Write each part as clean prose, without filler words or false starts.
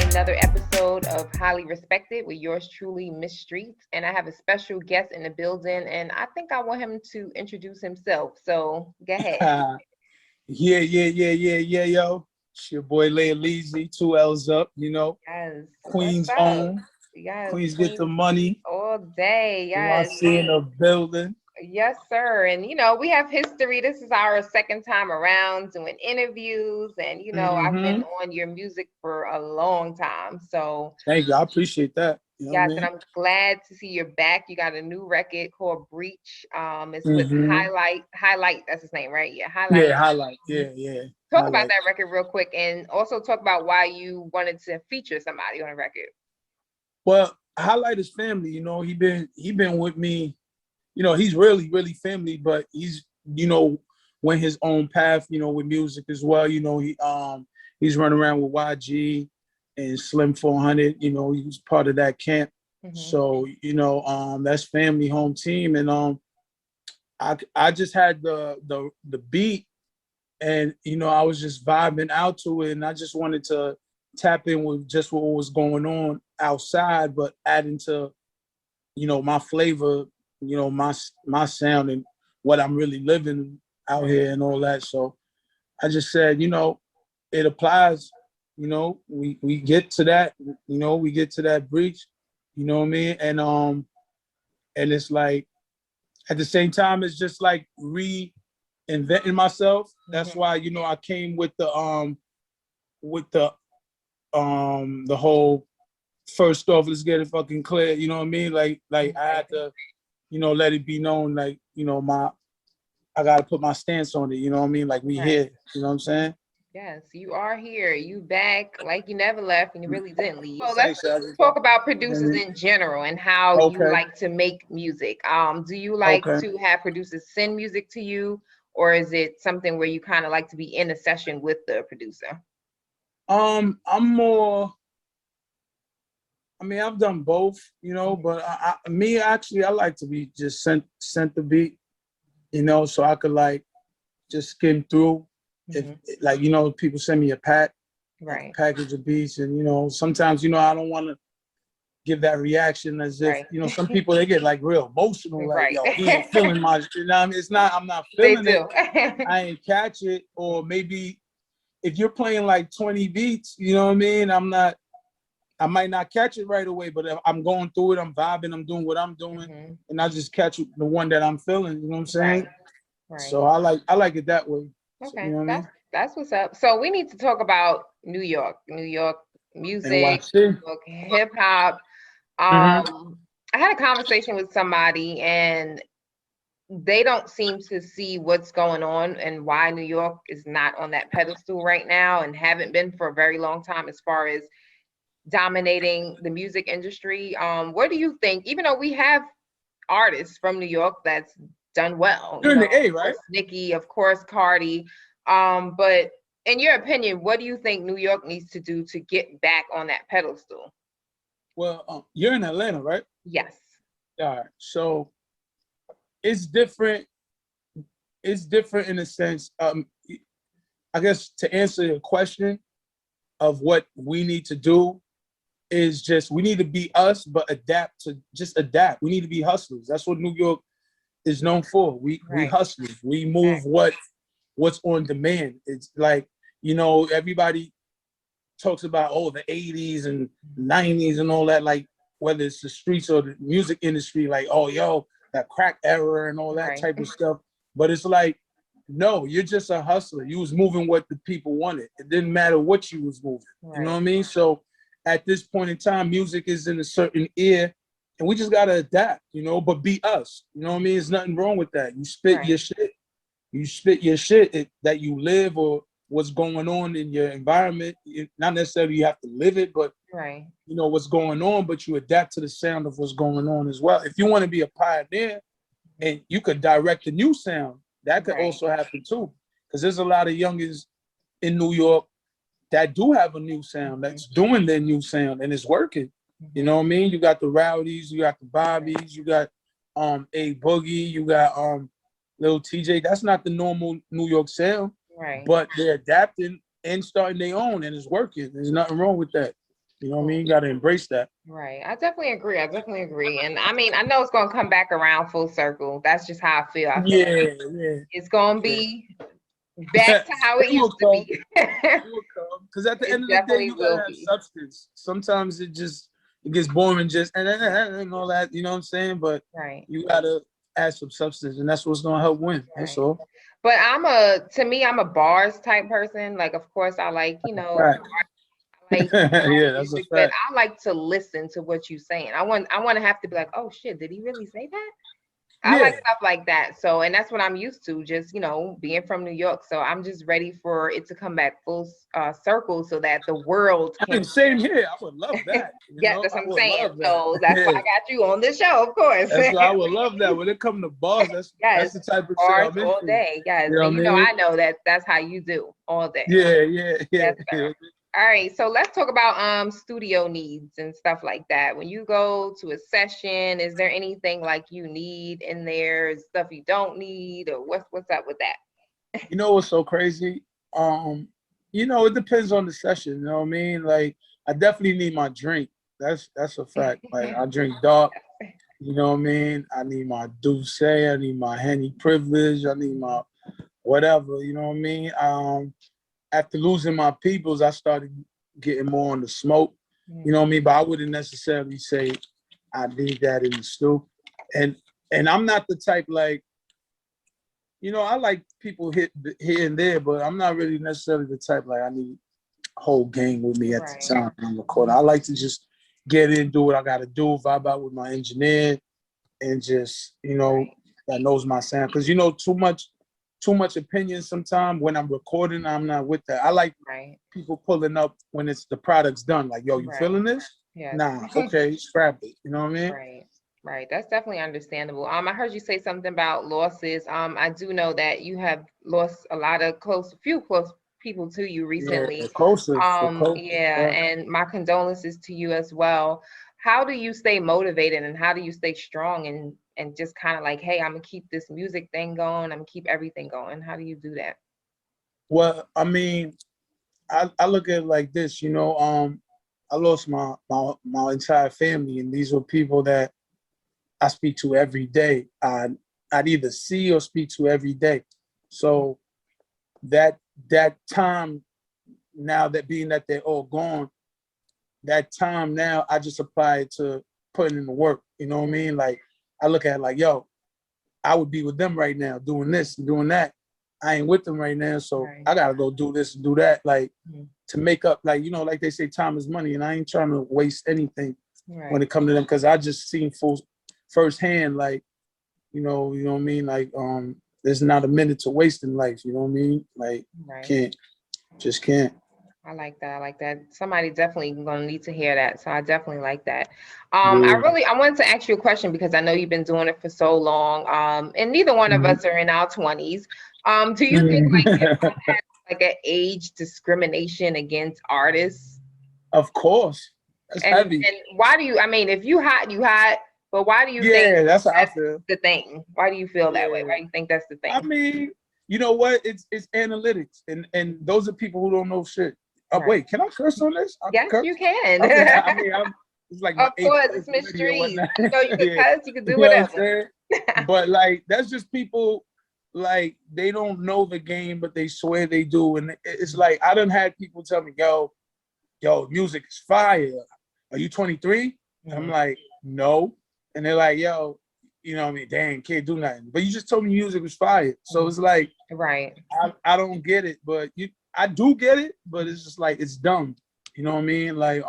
another episode of Highly Respected with yours truly, Miss Streetz. And I have a special guest in the building, and I think I want him to introduce himself. So go ahead. Yo. It's your boy Landleezy, 2 L's up, Yes. What's Queen's up? own. Yes. Queens get the Queen money. all day. I Yes. see in the building. Yes, sir. And we have history. This is our second time around doing interviews. And I've been Mm-hmm. on your music for a long time. So Thank you. I appreciate that. You know what yes, I and mean? I'm glad to see you're back. You got a new record called Breach. It's with Mm-hmm. Highlight, that's his name, right? Yeah, Highlight. Yeah, highlight. Yeah. Talk about Highlight. that record real quick, and also talk about why you wanted to feature somebody on a record. Well, highlight is family, he been with me, he's really family, but he's, went his own path, with music as well. He's running around with YG and Slim 400, he was part of that camp. Mm-hmm. So, that's family home team. And I just had the beat, and I was just vibing out to it, and I just wanted to tap in with just what was going on outside, but adding to, my flavor, my sound and what I'm really living out here and all that. So I just said, it applies. We get to that, we get to that breach, you know what I mean? And it's like at the same time, it's just like reinventing myself. That's why, I came with the whole first off, let's get it fucking clear, you know what I mean? Like I had to, let it be known, like, I gotta put my stance on it, you know what I mean? Like we here, you know what I'm saying? Yes, you are here. You back like you never left, and you really didn't leave. So let's Thanks, talk about producers in general and how you Okay. like to make music. Do you like Okay. to have producers send music to you, or is it something where you kind of like to be in a session with the producer? I'm more. I mean, I've done both, but me actually, I like to be just sent the beat, so I could like just skim through. If like people send me a Right. package of beats, and sometimes I don't want to give that reaction as if Right. some people they get like real emotional, like Right. yo, he ain't feeling my, what I mean? It's not, I'm not They feeling do. it. I ain't catch it, or maybe if you're playing like 20 beats, you know what I mean? I might not catch it right away, but if I'm going through it, I'm vibing, I'm doing what I'm doing, and I just catch the one that I'm feeling. You know what I'm saying? Right. So I like it that way. So, you Okay, know what I mean? that's what's up. So we need to talk about New York And music, watch New it. York hip hop. I had a conversation with somebody, and they don't seem to see what's going on and why New York is not on that pedestal right now and haven't been for a very long time as far as dominating the music industry. What do you think? Even though we have artists from New York that's done well, You're in the A, of right? course Nicki, of course Cardi, but in your opinion, what do you think New York needs to do to get back on that pedestal? Well, you're in Atlanta, right? Yes. All right. So it's different. It's different in a sense. I guess to answer your question of what we need to do is just we need to be us, but adapt. We need to be hustlers. That's what New York is known for. We Right. hustlers. We move what's on demand. It's like, everybody talks about the 80s and 90s and all that, like whether it's the streets or the music industry, like, oh yo, that crack era and all that Right. type of stuff. But it's like, no, you're just a hustler. You was moving what the people wanted. It didn't matter what you was moving. You know what I mean? So at this point in time, music is in a certain ear, and we just gotta adapt, but be us. You know what I mean? There's nothing wrong with that. You spit your shit. You spit your shit that you live or what's going on in your environment. Not necessarily you have to live it, but Right. what's going on, but you adapt to the sound of what's going on as well. If you want to be a pioneer and you could direct a new sound, that could also happen too. Because there's a lot of youngins in New York that do have a new sound, that's doing their new sound and it's working. You know what I mean? You got the Rowdies, you got the Bobbies, you got A Boogie, you got Lil TJ. That's not the normal New York sound, Right. but they're adapting and starting their own, and it's working. There's nothing wrong with that. You know what I mean? You got to embrace that. Right. I definitely agree. And I mean, I know it's going to come back around full circle. That's just how I feel. I feel like it's going to be back to how it used to be. It will come. Because at the end of the day, you got to have substance. Sometimes it gets boring just and all that, you know what I'm saying? But you got to add some substance, and that's what's going to help win. That's all. But I'm a bars type person. Like, of course, I like, like that's a fact. but I like to listen to what you're saying. I want to have to be like, oh shit, did he really say that? I like stuff like that. So, and that's what I'm used to, just, being from New York. So I'm just ready for it to come back full circle so that the world can. Same here. I would love that. Yeah, that's what I'm saying. So that's why I got you on the show, of course. That's why I would love that. When it comes to bars, that's the type of bars shit I'm all day. Yes. I know that's how you do all day. Yeah. All right, so let's talk about studio needs and stuff like that. When you go to a session, is there anything like you need in there, stuff you don't need, or what's up with that? You know what's so crazy? It depends on the session, you know what I mean? Like, I definitely need my drink. That's a fact. Like, I drink dark, you know what I mean? I need my Douce, I need my Henny Privilege, I need my whatever, you know what I mean? After losing my peoples, I started getting more on the smoke, you know what I mean? But I wouldn't necessarily say I need that in the stew. And I'm not the type like, I like people hit here and there, but I'm not really necessarily the type like I need a whole gang with me at the time I'm recording. I like to just get in, do what I got to do, vibe out with my engineer, and just, that knows my sound. Because, too much opinion sometimes when I'm recording, I'm not with that. I like people pulling up when the product's done. Like, yo, you feeling this? Yeah. Nah, okay, scrap it. You know what I mean? Right. That's definitely understandable. I heard you say something about losses. I do know that you have lost a few close people to you recently. Yeah, closer. And my condolences to you as well. How do you stay motivated and how do you stay strong and just kind of like, hey, I'm gonna keep this music thing going, I'm gonna keep everything going? How do you do that? Well, I mean, I look at it like this, I lost my entire family, and these were people that I speak to every day. I'd either see or speak to every day. So that time now, that being that they're all gone, that time now I just apply it to putting in the work. You know what I mean? Like, I look at it like, yo, I would be with them right now doing this and doing that. I ain't with them right now, so I gotta go do this and do that, like to make up, like, like they say, time is money, and I ain't trying to waste anything when it comes to them, because I just seen firsthand, like, you know what I mean? Like, there's not a minute to waste in life, you know what I mean? Like, just can't. I like that. Somebody definitely gonna need to hear that. So I definitely like that. I wanted to ask you a question because I know you've been doing it for so long. And neither one of us are in our 20s. Do you think like hip hop has like an age discrimination against artists? Of course. That's heavy. And why do you, if you hot, you hot, but why do you think that's how I feel. The thing? Why do you feel that way? Why do you think that's the thing? I mean, you know what? It's analytics, and those are people who don't know shit. Wait, can I curse on this? Yes, you can. Okay, it's like of course, it's Miss Streetz. You can cuss, you can do whatever. But like, that's just people, like, they don't know the game, but they swear they do. And it's like, I done had people tell me, yo, music is fire. Are you 23? And I'm like, no. And they're like, yo, you know what I mean? Dang, can't do nothing. But you just told me music was fire. So it's like, I don't get it, but I do get it, but it's just like, it's dumb. You know what I mean? Like,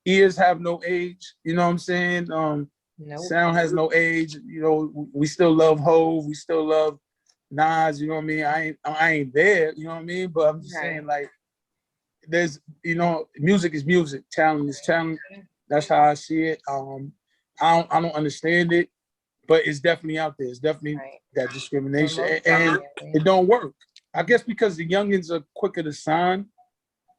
ears have no age. You know what I'm saying? Sound has no age. We still love Hove. We still love Nas. You know what I mean? I ain't there. You know what I mean? But I'm just saying, like, there's, music is music. Talent is talent. That's how I see it. I don't understand it, but it's definitely out there. It's definitely that discrimination, and it don't work. I guess because the youngins are quicker to sign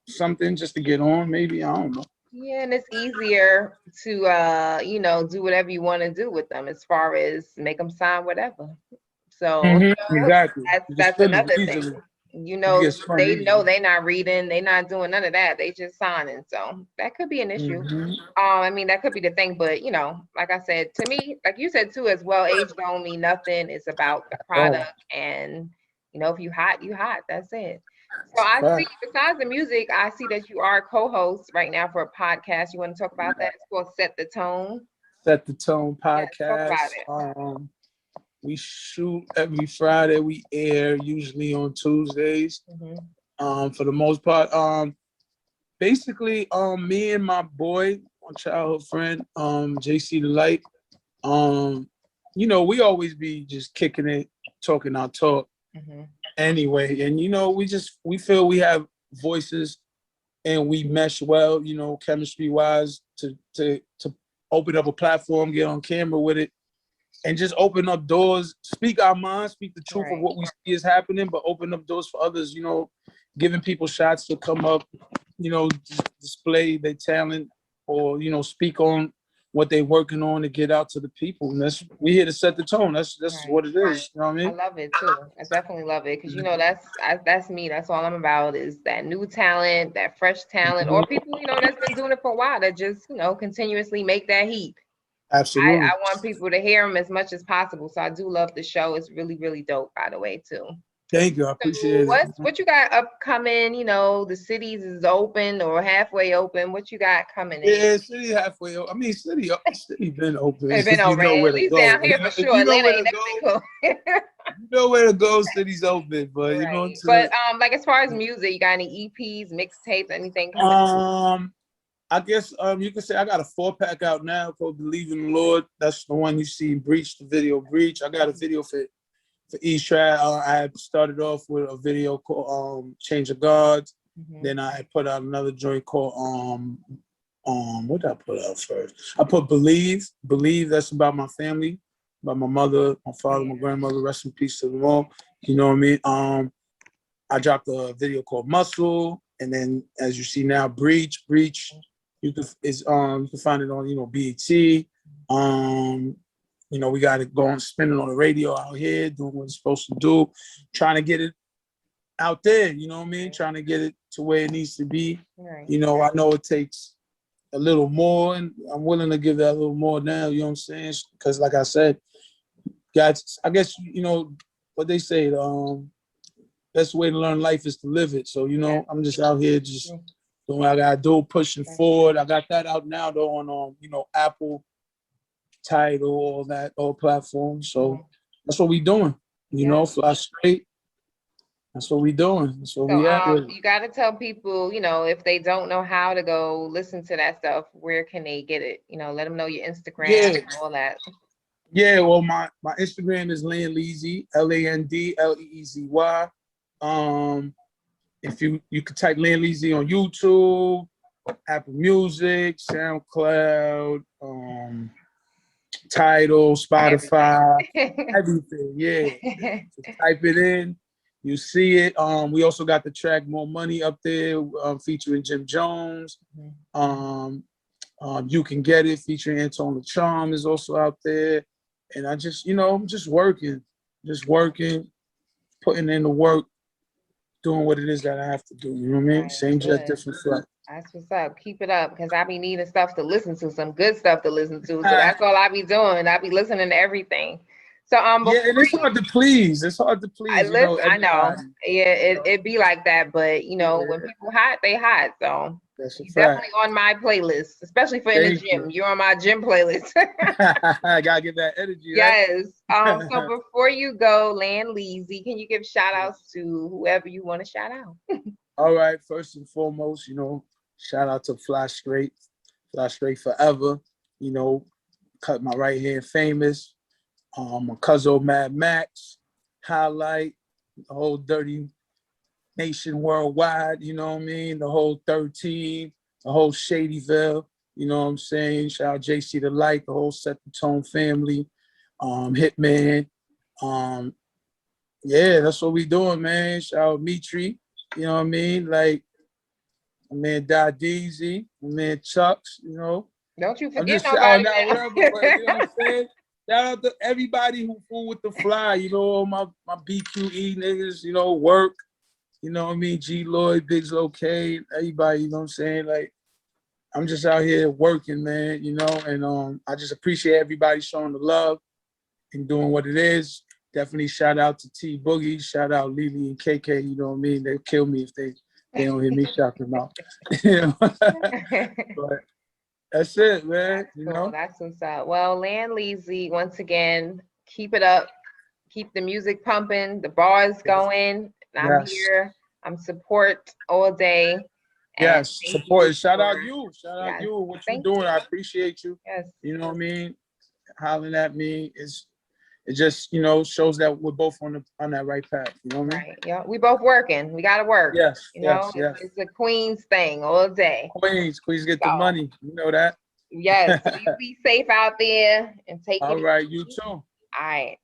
something just to get on, maybe. I don't know. Yeah, and it's easier to, do whatever you want to do with them as far as make them sign whatever. So exactly. that's another thing. You It know, gets fun they easy. know they're not reading, they're not doing none of that. They just signing. So that could be an issue. I mean, that could be the thing, but you know, like I said, to me, like you said too, as well, age don't mean nothing. It's about the Oh, product, and you know, if you hot, you hot. That's it. So it's a I see, fact. besides the music, I see that you are a co-host right now for a podcast. You want to talk about that? It's called Set the Tone. Set the Tone Yeah, talk about podcast. it. We shoot every Friday. We air usually on Tuesdays. For the most part. Basically, me and my boy, my childhood friend, JC the Light. You know, we always be just kicking it, talking our talk anyway. And you know, we feel we have voices and we mesh well, you know, chemistry wise to open up a platform, get on camera with it, and just open up doors, speak our minds, speak the truth of Right. what we see is happening, but open up doors for others, you know, giving people shots to come up, you know, display their talent or, you know, speak on what they're working on to get out to the people. And we here to set the tone. That's Right. what it is. You know what I I mean? love it too. I definitely love it because you know that's me. That's all I'm about is that new talent, that fresh talent, or Mhm. people you know that's been doing it for a while that just you know continuously make that heat. I Absolutely. want people to hear them as much as possible. So I do love the show. It's really really dope, by the way, too. Thank you. I So appreciate it. what you got upcoming? You know, the cities is open or halfway open. What you got coming in? Yeah, city halfway. I mean, city been open It's been if you open, know where at to least go. down here for If sure. you know Atlanta where ain't to never go, been cool. you know where to go. City's open, but you know Right. to But like as far as music, you got any EPs, mixtapes, anything coming? I guess you could say I got a 4-pack out now called Believe in the Lord. That's the one you see Breach, the video Breach. I got a video for each track. I had started off with a video called Change of Gods. Then I put out another joint called what did I put out first? I put Believe, that's about my family, about my mother, my father, my grandmother, rest in peace to them all. You know what I mean? I dropped a video called Muscle, and then as you see now, Breach. You can find it on BET. You know, we got it going spinning on the radio out here, doing what it's supposed to do, trying to get it out there. You know what I mean? Trying to get it to where it needs to be. Right. You know, I know it takes a little more, and I'm willing to give that a little more now. You know what I'm saying? Because like I said, guys, I guess you know what they say. Best way to learn life is to live it. So, you know, I'm just out here just doing what I gotta do, pushing forward. I got that out now though on Apple, Tidal, all platforms. So that's what we doing. You know, Fly Straight. That's what we doing. That's what So we at with. you got to tell people, you know, if they don't know how to go listen to that stuff, where can they get it? You know, let them know your Instagram Yeah. and all that. Yeah, well, my Instagram is Landleezy, Landleezy. If you could type Landleezy on YouTube, Apple Music, SoundCloud, Tidal, Spotify, everything. Yeah, so type it in, you see it. We also got the track "More Money" up there, featuring Jim Jones. You Can Get It featuring Anton LaCharm is also out there. And I'm just working, putting in the work, doing what it is that I have to do. You know what I mean? Right, Same jet, good. different flight. That's what's up. Keep it up because I be needing stuff to listen to, some good stuff to listen to. So that's all I be doing. I be listening to everything. So Yeah, and before it's hard to please. It's hard to I please, listen, I know. everybody. Yeah, You it, know? it be like that, but you know, when Yeah, people hot, they hot. So that's a you fact. definitely on my playlist, especially for in the Thank you. gym. You're on my gym playlist. I gotta get that energy, right? Yes. So before you go, Landleezy, can you give shout outs to whoever you want to shout out? All right, first and foremost, shout out to Fly Straight forever. You know, cut my right hand famous. My cousin Mad Max, Highlight, the whole Dirty Nation worldwide, you know what I mean? The whole 13, the whole Shadyville, you know what I'm saying? Shout out JC the Light, the whole Set the Tone family, Hitman. Yeah, that's what we doing, man. Shout out Mitri, you know what I mean? Like, my man Deezy, my man Chucks, you know. Don't you I'm forget just shouting nobody out now. whatever, but you know what I'm saying? Shout out to everybody who fool with the fly, all my BQE niggas, work. you know what I mean? G Lloyd, Biggs Locade, everybody, you know what I'm saying? Like, I'm just out here working, man, you know, and I just appreciate everybody showing the love and doing what it is. Definitely shout out to T Boogie, shout out Lily and KK, you know what I mean? They'll kill me if they don't hear me shout them out. You know? But that's it, man. That's You cool. know? That's what's up. Well, Landleezy, once again, keep it up. Keep the music pumping, the bars going. I'm Yes. here. I'm support all day. And Yes. thank Support. you Shout out for, you. Shout out yes, you. What you thank doing? you. I appreciate you. Yes. You know what I mean? Hollering at me is it just, you know, shows that we're both on that right path. You know what I mean? Right. Yeah. We both working. We gotta work. Yes, You know, yes. it's a Queens thing all day. Queens get the So, money. You know that? yes, you be safe out there and take All it right, you easy. too. All right.